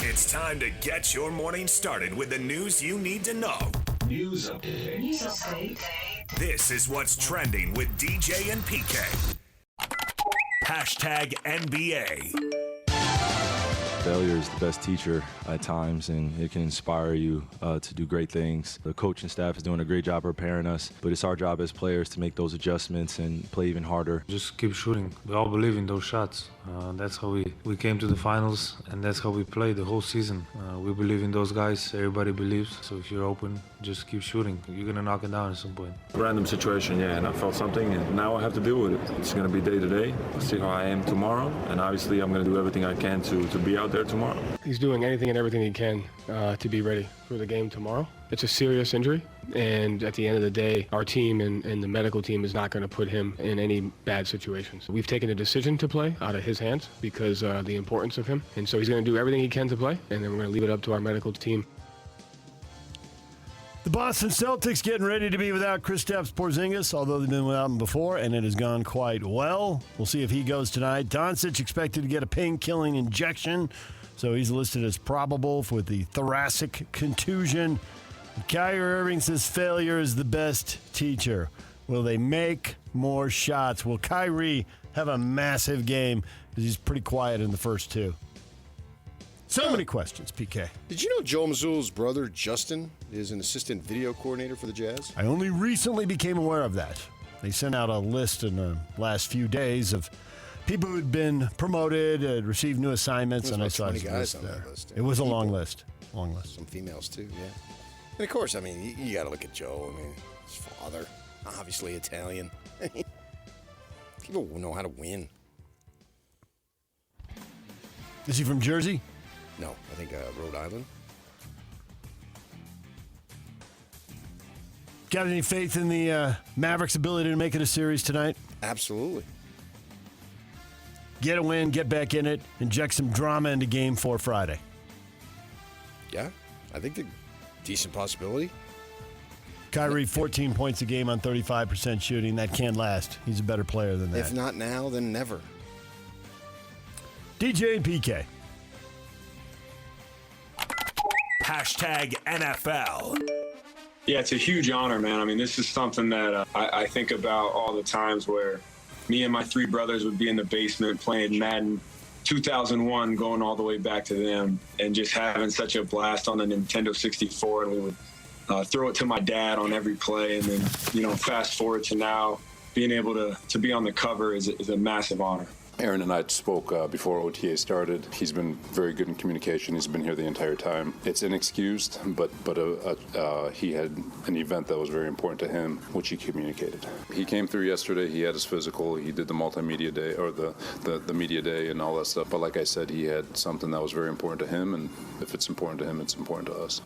It's time to get your morning started with the news you need to know. News update. This is what's trending with DJ and PK. Hashtag NBA. Failure is the best teacher at times, and it can inspire you to do great things. The coaching staff is doing a great job preparing us, but it's our job as players to make those adjustments and play even harder. Just keep shooting. We all believe in those shots. That's how we came to the finals, and that's how we played the whole season. We believe in those guys. Everybody believes. So if you're open, just keep shooting. You're going to knock it down at some point. Random situation, yeah, and I felt something, and now I have to deal with it. It's going to be day to day. I'll see how I am tomorrow, and obviously I'm going to do everything I can to be out there tomorrow. He's doing anything and everything he can to be ready for the game tomorrow. It's a serious injury, and at the end of the day, our team and the medical team is not going to put him in any bad situations. We've taken a decision to play out of his hands because the importance of him, and so he's going to do everything he can to play, and then we're going to leave it up to our medical team. The Boston Celtics getting ready to be without Kristaps Porzingis, although they've been without him before, and it has gone quite well. We'll see if he goes tonight. Dončić expected to get a pain-killing injection, so he's listed as probable with the thoracic contusion. Kyrie Irving says failure is the best teacher. Will they make more shots? Will Kyrie have a massive game? Because he's pretty quiet in the first two. So many questions, PK. Did you know Joe Mazzulla's brother, Justin, is an assistant video coordinator for the Jazz? I only recently became aware of that. They sent out a list in the last few days of people who'd been promoted, had received new assignments, and I saw 20 guys on that list. It was a long list. Long list. Some females, too, yeah. And, of course, I mean, you got to look at Joe. I mean, his father, obviously Italian. People know how to win. Is he from Jersey? No, I think Rhode Island. Got any faith in the Mavericks' ability to make it a series tonight? Absolutely. Get a win, get back in it, inject some drama into Game 4 Friday. Yeah, I think the decent possibility. Kyrie, 14 points a game on 35% shooting. That can't last. He's a better player than that. If not now, then never. DJ and PK. Hashtag NFL. Yeah, it's a huge honor, man. I mean, this is something that I think about all the times where me and my three brothers would be in the basement playing Madden 2001, going all the way back to them, and just having such a blast on the Nintendo 64. And we would throw it to my dad on every play. And then, fast forward to now, being able to be on the cover is a massive honor. Aaron and I spoke before OTA started. He's been very good in communication. He's been here the entire time. It's inexcused, but he had an event that was very important to him, which he communicated. He came through yesterday. He had his physical. He did the multimedia day, or the media day and all that stuff. But like I said, he had something that was very important to him, and if it's important to him, it's important to us.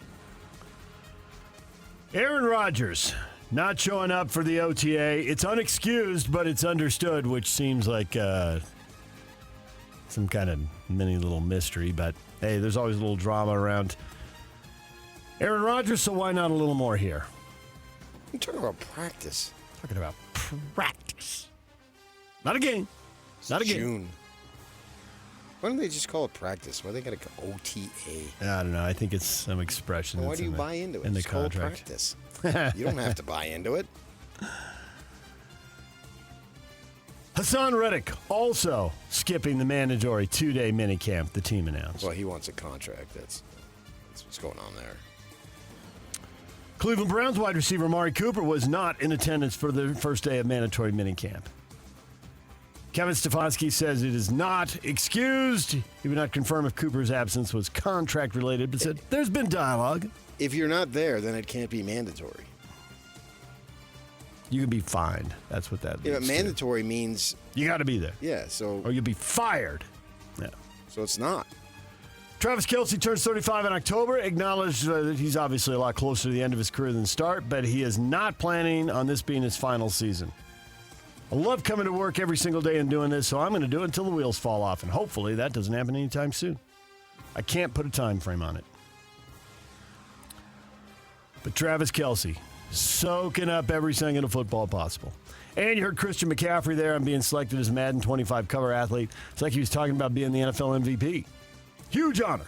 Aaron Rodgers not showing up for the OTA. It's unexcused, but it's understood, which seems like some kind of mini little mystery, but hey, there's always a little drama around Aaron Rodgers, so why not a little more here? I'm talking about practice. Talking about practice. Not a game. Not a game. June. Why don't they just call it practice? Why they got to go OTA? I don't know. I think it's some expression. Well, why do you buy into it? In the it's called contract. Practice. You don't have to buy into it. Hassan Reddick also skipping the mandatory 2-day minicamp, the team announced. Well, he wants a contract. That's what's going on there. Cleveland Browns wide receiver Amari Cooper was not in attendance for the first day of mandatory minicamp. Kevin Stefanski says it is not excused. He would not confirm if Cooper's absence was contract-related, but said there's been dialogue. If you're not there, then it can't be mandatory. You can be fined. That's what that means. Yeah, but mandatory means you got to be there. Yeah, so or you'll be fired. Yeah. So it's not. Travis Kelce turns 35 in October. Acknowledged that he's obviously a lot closer to the end of his career than start, but he is not planning on this being his final season. I love coming to work every single day and doing this, so I'm going to do it until the wheels fall off, and hopefully that doesn't happen anytime soon. I can't put a time frame on it. But Travis Kelce, soaking up every second of football possible. And you heard Christian McCaffrey there on being selected as Madden 25 cover athlete. It's like he was talking about being the NFL MVP. Huge honor.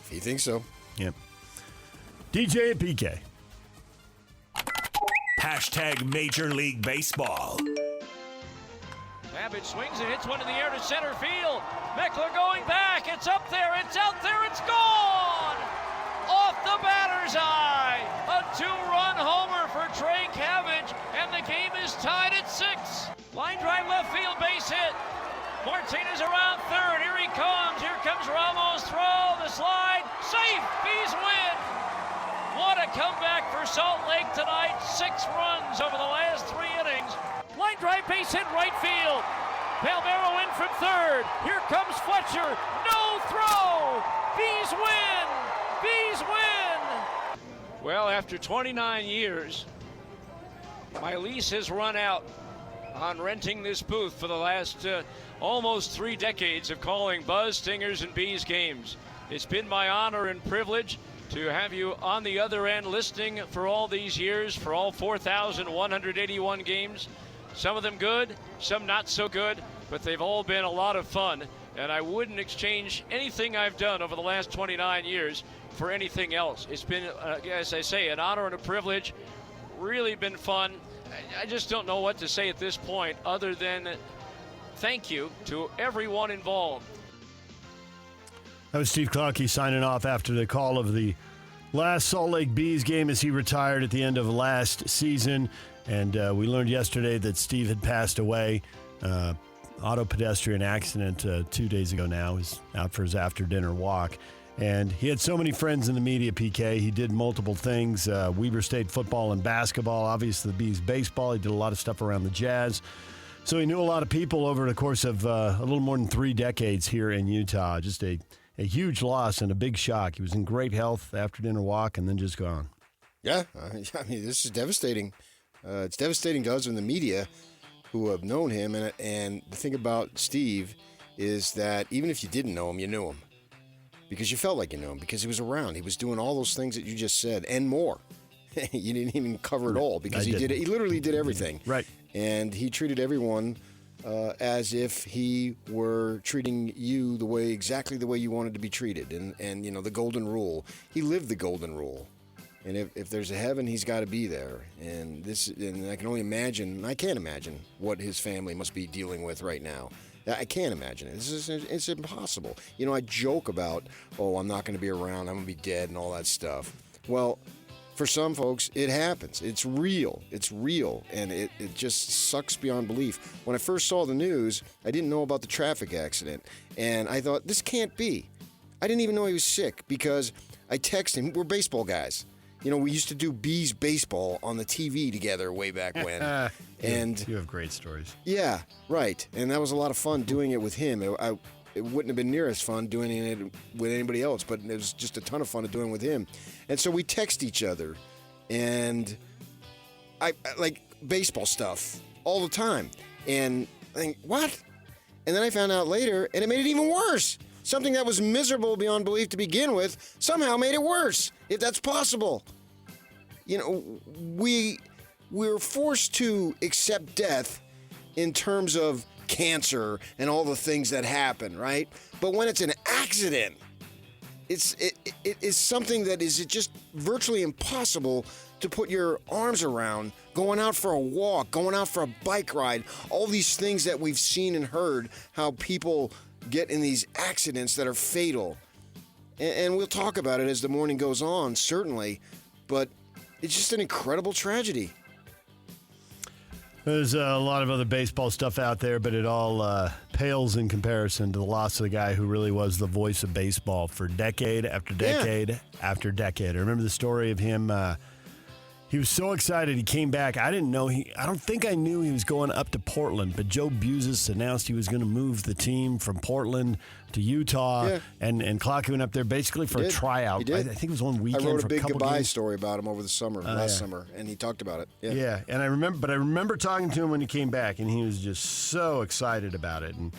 If he thinks so. Yep. DJ and PK. Hashtag Major League Baseball. Savage swings and hits one in the air to center field. Meckler going back. It's up there. It's out there. It's gone. Off the batter's eye. A 2-run homer for Trey Cabbage, and the game is tied at 6. Line drive left field, base hit. Martinez around third. Here he comes. Here comes Ramos. Throw the slide. Safe. Bees win. What a comeback for Salt Lake tonight. 6 runs over the last 3 innings. Line drive, base hit, right field. Palmeiro in from third. Here comes Fletcher. No throw. Bees win. Bees win. Well, after 29 years, my lease has run out on renting this booth for the last almost 3 decades of calling Buzz, Stingers, and Bees games. It's been my honor and privilege to have you on the other end listening for all these years, for all 4,181 games. Some of them good, some not so good, but they've all been a lot of fun. And I wouldn't exchange anything I've done over the last 29 years for anything else. It's been, as I say, an honor and a privilege. Really been fun. I just don't know what to say at this point other than thank you to everyone involved. That was Steve Kla signing off after the call of the last Salt Lake Bees game as he retired at the end of last season. And we learned yesterday that Steve had passed away. Auto pedestrian accident 2 days ago now. He's out for his after-dinner walk. And he had so many friends in the media, PK. He did multiple things. Weber State football and basketball. Obviously, the Bees baseball. He did a lot of stuff around the Jazz. So he knew a lot of people over the course of a little more than 3 decades here in Utah. Just a huge loss and a big shock. He was in great health, after-dinner walk, and then just gone. Yeah, I mean, this is devastating. It's devastating to us in the media who have known him. And the thing about Steve is that even if you didn't know him, you knew him. Because you felt like you knew him, because he was around. He was doing all those things that you just said and more. You didn't even cover it all because he literally did everything. Right. And he treated everyone as if he were treating you exactly the way you wanted to be treated. And you know, the golden rule. He lived the golden rule. And if there's a heaven, he's got to be there. And I can only imagine, I can't imagine what his family must be dealing with right now. I can't imagine it. It's impossible. You know, I joke about, I'm not going to be around, I'm going to be dead and all that stuff. Well, for some folks, it happens. It's real. It's real. And it just sucks beyond belief. When I first saw the news, I didn't know about the traffic accident. And I thought, this can't be. I didn't even know he was sick because I texted him. We're baseball guys. You know, we used to do Bees baseball on the TV together way back when. And you have great stories. Yeah, right. And that was a lot of fun doing it with him. It wouldn't have been near as fun doing it with anybody else, but it was just a ton of fun to doing with him. And so we text each other, and I like baseball stuff all the time. And I think, what? And then I found out later, and it made it even worse. Something that was miserable beyond belief to begin with somehow made it worse, if that's possible. You know, we're forced to accept death in terms of cancer and all the things that happen, right? But when it's an accident, it is something that is just virtually impossible to put your arms around. Going out for a walk, going out for a bike ride, all these things that we've seen and heard, how people get in these accidents that are fatal. And we'll talk about it as the morning goes on, certainly, but it's just an incredible tragedy. There's a lot of other baseball stuff out there, but it all pales in comparison to the loss of the guy who really was the voice of baseball for decade after decade after decade. I remember the story of him. He was so excited he came back. I don't think I knew he was going up to Portland, but Joe Buzis announced he was going to move the team from Portland to Utah, and Clark went up there basically for a tryout. I think it was one weekend. I wrote for a big goodbye games. story about him over the summer, last summer, and he talked about it. Yeah, and I remember talking to him when he came back, and he was just so excited about it. And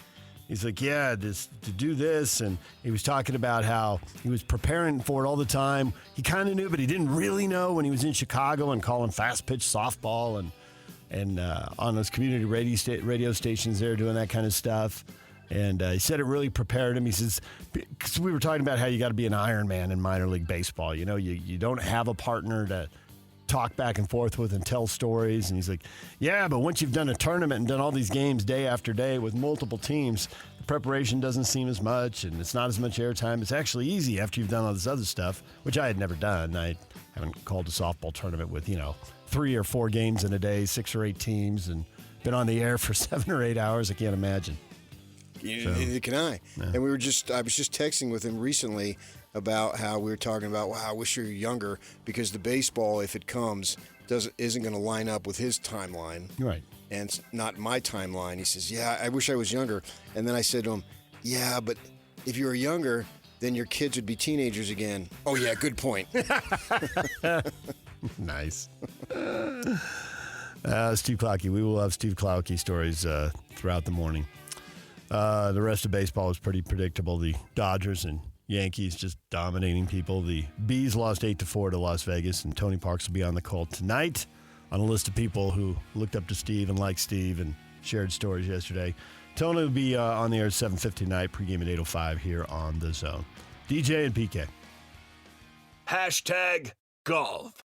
he's like, to do this. And he was talking about how he was preparing for it all the time. He kind of knew, but he didn't really know when he was in Chicago and calling fast pitch softball and on those community radio stations there doing that kind of stuff. And he said it really prepared him. He says, because we were talking about how you got to be an Iron Man in minor league baseball. You know, you don't have a partner to talk back and forth with and tell stories. And he's like, yeah, but once you've done a tournament and done all these games day after day with multiple teams, the preparation doesn't seem as much and it's not as much airtime. It's actually easy after you've done all this other stuff, which I had never done. I haven't called a softball tournament with, 3 or 4 games in a day, 6 or 8 teams, and been on the air for 7 or 8 hours. I can't imagine. Neither can I. Yeah. And I was just texting with him recently about how we were talking about, wow, I wish you were younger, because the baseball, if it comes, isn't going to line up with his timeline. Right. And it's not my timeline. He says, yeah, I wish I was younger. And then I said to him, yeah, but if you were younger, then your kids would be teenagers again. Oh, yeah, good point. Nice. Steve Kla. We will have Steve Kla stories throughout the morning. The rest of baseball was pretty predictable. The Dodgers and Yankees just dominating people. The Bees lost 8-4 to Las Vegas, and Tony Parks will be on the call tonight on a list of people who looked up to Steve and liked Steve and shared stories yesterday. Tony will be on the air at 7:50 tonight, pregame at 8:05 here on The Zone. DJ and PK. #golf.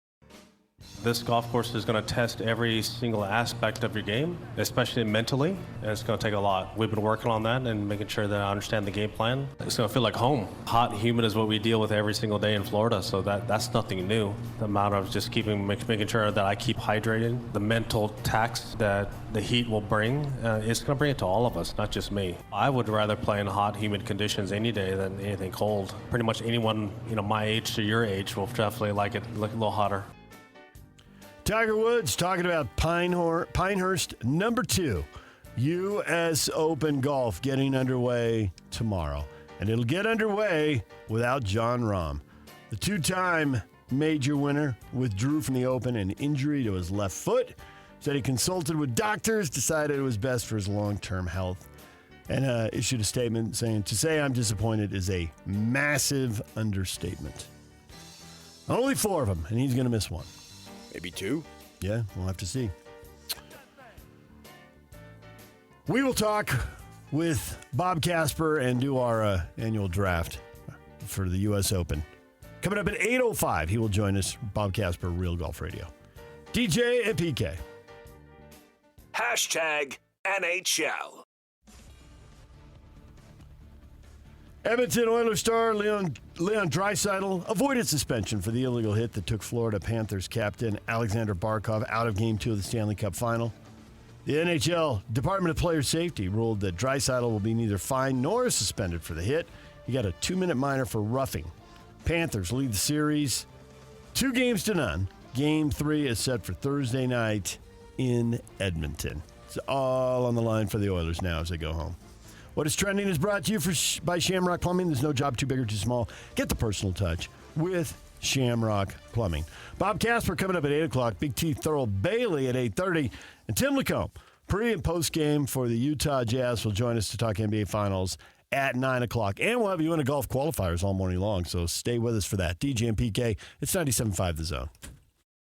This golf course is going to test every single aspect of your game, especially mentally, and it's going to take a lot. We've been working on that and making sure that I understand the game plan. It's going to feel like home. Hot and humid is what we deal with every single day in Florida, so that's nothing new. The amount of just making sure that I keep hydrated, the mental tax that the heat will bring, it's going to bring it to all of us, not just me. I would rather play in hot, humid conditions any day than anything cold. Pretty much anyone, my age to your age will definitely like it a little hotter. Tiger Woods talking about Pinehurst #2 U.S. Open Golf getting underway tomorrow. And it'll get underway without Jon Rahm. The 2-time major winner withdrew from the Open, an injury to his left foot. Said he consulted with doctors, decided it was best for his long-term health, and issued a statement saying, "To say I'm disappointed is a massive understatement." Only 4 of them, and he's going to miss one. Maybe 2. Yeah, we'll have to see. We will talk with Bob Casper and do our annual draft for the U.S. Open. Coming up at 8:05, he will join us, Bob Casper, Real Golf Radio. DJ and PK. #NHL. Edmonton Oilers star Leon Draisaitl avoided suspension for the illegal hit that took Florida Panthers captain Alexander Barkov out of Game 2 of the Stanley Cup Final. The NHL Department of Player Safety ruled that Draisaitl will be neither fined nor suspended for the hit. He got a 2-minute minor for roughing. Panthers lead the series 2-0. Game 3 is set for Thursday night in Edmonton. It's all on the line for the Oilers now as they go home. What is Trending is brought to you by Shamrock Plumbing. There's no job too big or too small. Get the personal touch with Shamrock Plumbing. Bob Casper coming up at 8 o'clock. Big T Thurl Bailey at 8:30. And Tim Lacombe, pre- and post-game for the Utah Jazz, will join us to talk NBA Finals at 9 o'clock. And we'll have you in a golf qualifiers all morning long, so stay with us for that. DJ and PK, it's 97.5 The Zone.